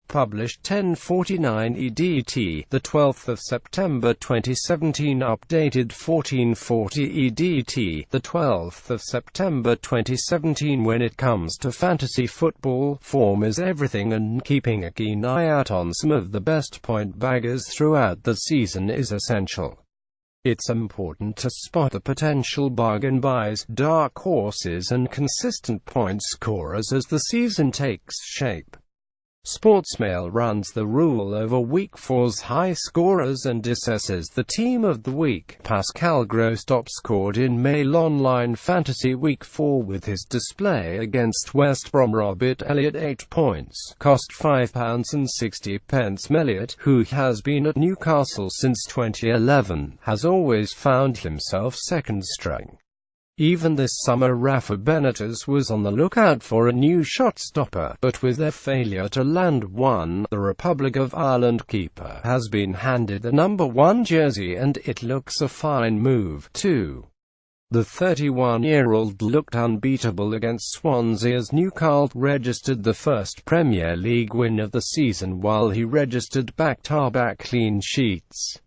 Published 10:49 EDT, the 12th of September 2017. Updated 14:40 EDT, the 12th of September 2017. When it comes to fantasy football, form is everything, and keeping a keen eye out on some of the best point baggers throughout the season is essential. It's important to spot the potential bargain buys, dark horses and consistent point scorers as the season takes shape. Sportsmail runs the rule over Week 4's high scorers and assesses the team of the week. Pascal Gross topscored in MailOnline Fantasy Week 4 with his display against West BromRobert Elliot. 8 points, cost £5.60. Elliot, who has been at Newcastle since 2011, has always found himself second string. Even this summer Rafa Benitez was on the lookout for a new shotstopper, but with their failure to land one, the Republic of Ireland keeper has been handed the number 1 jersey, and it looks a fine move, too. The 31-year-old looked unbeatable against Swansea as Newcastle registered the first Premier League win of the season, while he registered back-to-back clean sheets.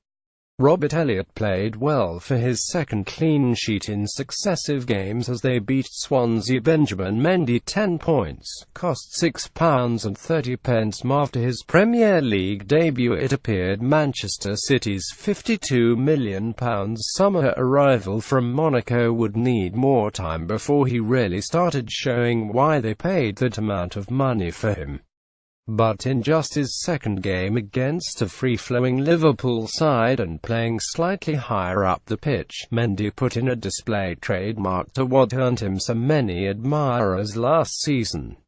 Robert Elliot played well for his second clean sheet in successive games as they beat Swansea. Benjamin Mendy 10 points, cost £6.30. After his Premier League debut it appeared Manchester City's £52 million summer arrival from Monaco would need more time before he really started showing why they paid that amount of money for him. But in just his second game against a free-flowing Liverpool side and playing slightly higher up the pitch, Mendy put in a display trademark to what earned him so many admirers last season.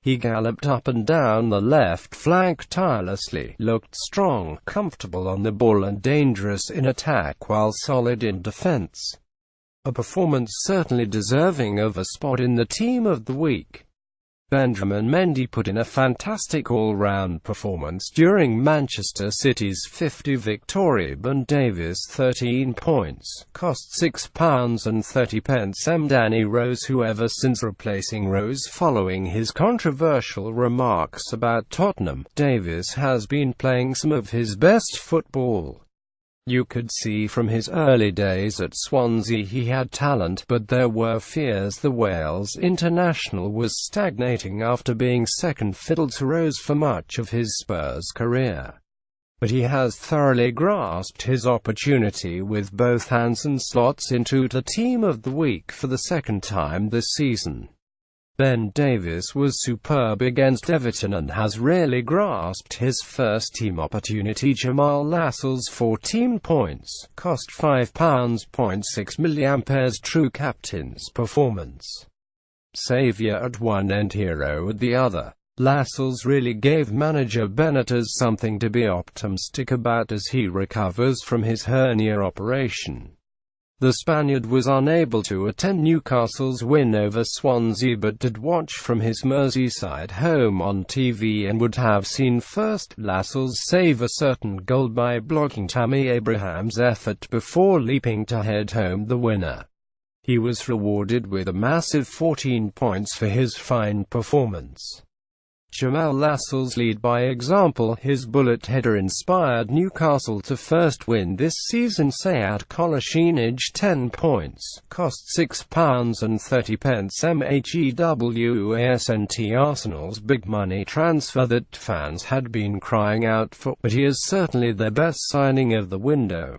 He galloped up and down the left flank tirelessly, looked strong, comfortable on the ball and dangerous in attack while solid in defense. A performance certainly deserving of a spot in the team of the week. Benjamin Mendy put in a fantastic all-round performance during Manchester City's 50 victory. Ben Davies 13 points, cost £6.30. Danny Rose, who ever since replacing Rose following his controversial remarks about Tottenham, Davies has been playing some of his best football. You could see from his early days at Swansea he had talent, but there were fears the Wales international was stagnating after being second fiddle to Rose for much of his Spurs career. But he has thoroughly grasped his opportunity with both hands and slots into the team of the week for the second time this season. Ben Davies was superb against Everton and has really grasped his first-team opportunity. Jamal Lascelles 14 points, cost £5.6 million. True captain's performance. Saviour at one end, hero at the other. Lascelles really gave manager Benitez something to be optimistic about as he recovers from his hernia operation. The Spaniard was unable to attend Newcastle's win over Swansea but did watch from his Merseyside home on TV and would have seen first Lascelles save a certain goal by blocking Tammy Abraham's effort before leaping to head home the winner. He was rewarded with a massive 14 points for his fine performance. Jamal Lascelles led by example. His bullet header inspired Newcastle to first win this season. Sead Kolasinac 10 points, cost £6.30. Mhewasnt Arsenal's big money transfer that fans had been crying out for, but he is certainly their best signing of the window.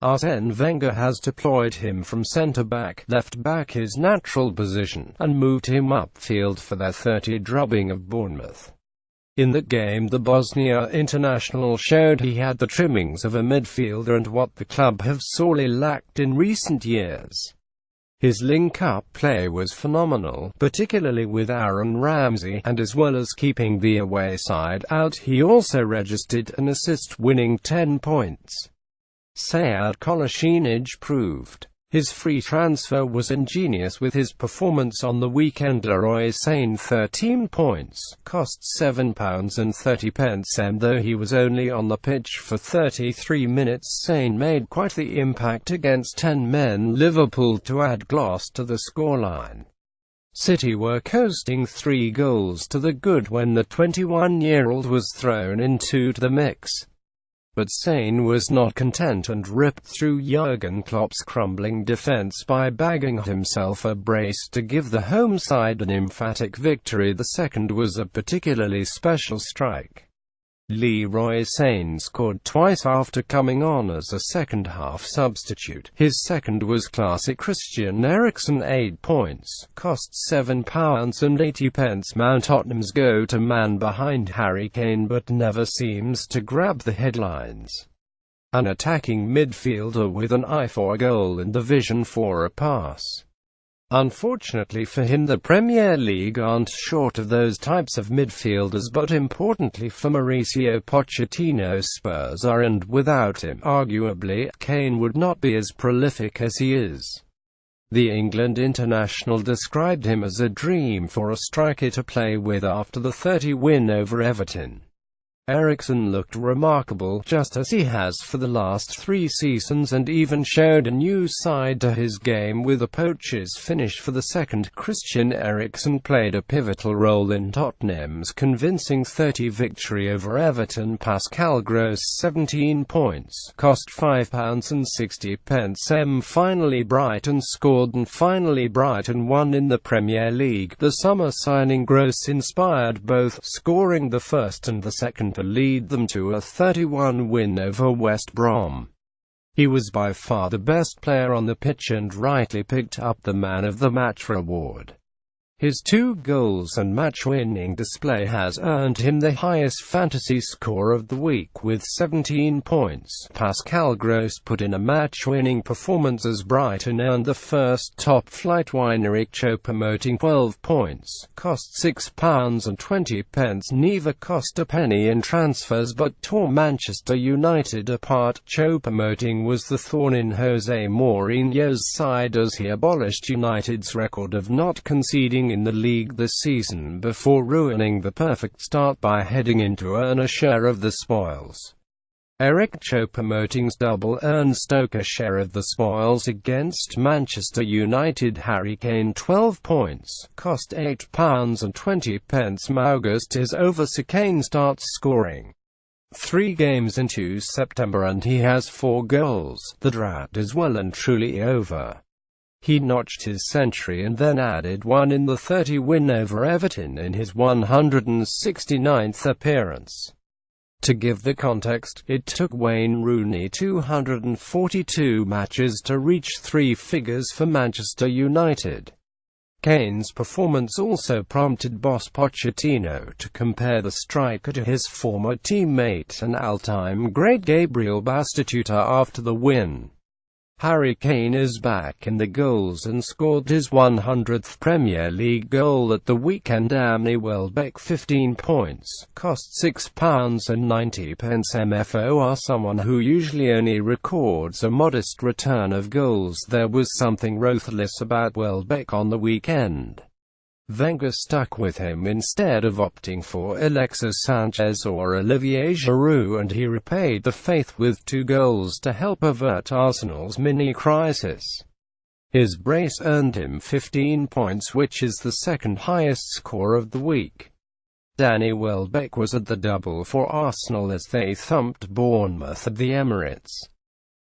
Arsene Wenger has deployed him from centre-back, left-back his natural position, and moved him upfield for their 30 drubbing of Bournemouth. In that game the Bosnia international showed he had the trimmings of a midfielder and what the club have sorely lacked in recent years. His link-up play was phenomenal, particularly with Aaron Ramsey, and as well as keeping the away side out, he also registered an assist, winning 10 points. Sead Kolasinac proved his free transfer was ingenious with his performance on the weekend. Leroy Sane 13 points, cost £7.30. Though he was only on the pitch for 33 minutes, Sane made quite the impact against 10 men Liverpool to add gloss to the scoreline. City were coasting 3 goals to the good when the 21-year-old was thrown into the mix. But Sane was not content and ripped through Jurgen Klopp's crumbling defense by bagging himself a brace to give the home side an emphatic victory. The second was a particularly special strike. Leroy Sane scored twice after coming on as a second-half substitute. His second was classic Christian Eriksen, 8 points, cost £7.80. Mount Tottenham's go-to-man behind Harry Kane but never seems to grab the headlines. An attacking midfielder with an eye for a goal and the vision for a pass. Unfortunately for him, the Premier League aren't short of those types of midfielders, but importantly for Mauricio Pochettino's Spurs are, and without him, arguably, Kane would not be as prolific as he is. The England international described him as a dream for a striker to play with after the 30 win over Everton. Eriksen looked remarkable, just as he has for the last 3 seasons, and even showed a new side to his game with a poacher's finish for the second. Christian Eriksen played a pivotal role in Tottenham's convincing 30 victory over Everton. Pascal Gross, 17 points, cost £5.60. Finally Brighton scored, and finally Brighton won in the Premier League. The summer signing Gross inspired both, scoring the first and the second to lead them to a 31 win over West Brom. He was by far the best player on the pitch and rightly picked up the Man of the Match award. His 2 goals and match-winning display has earned him the highest fantasy score of the week with 17 points. Pascal Gross put in a match-winning performance as Brighton earned the first top-flight winery promoting 12 points, cost £6.20. Neither cost a penny in transfers but tore Manchester United apart. Promoting was the thorn in Jose Mourinho's side as he abolished United's record of not conceding in the league this season before ruining the perfect start by heading in to earn a share of the spoils. Eric Choupo-Moting's double earned Stoke a share of the spoils against Manchester United. Harry Kane, 12 points, cost £8.20. August is over, so Kane starts scoring 3 games into September and he has 4 goals. The drought is well and truly over. He notched his century and then added one in the 30 win over Everton in his 169th appearance. To give the context, it took Wayne Rooney 242 matches to reach 3 figures for Manchester United. Kane's performance also prompted boss Pochettino to compare the striker to his former teammate and all-time great Gabriel Batistuta after the win. Harry Kane is back in the goals and scored his 100th Premier League goal at the weekend. Danny Welbeck, 15 points, cost £6.90. MFOR someone who usually only records a modest return of goals. There was something ruthless about Welbeck on the weekend. Wenger stuck with him instead of opting for Alexis Sanchez or Olivier Giroud, and he repaid the faith with 2 goals to help avert Arsenal's mini-crisis. His brace earned him 15 points, which is the second highest score of the week. Danny Welbeck was at the double for Arsenal as they thumped Bournemouth at the Emirates.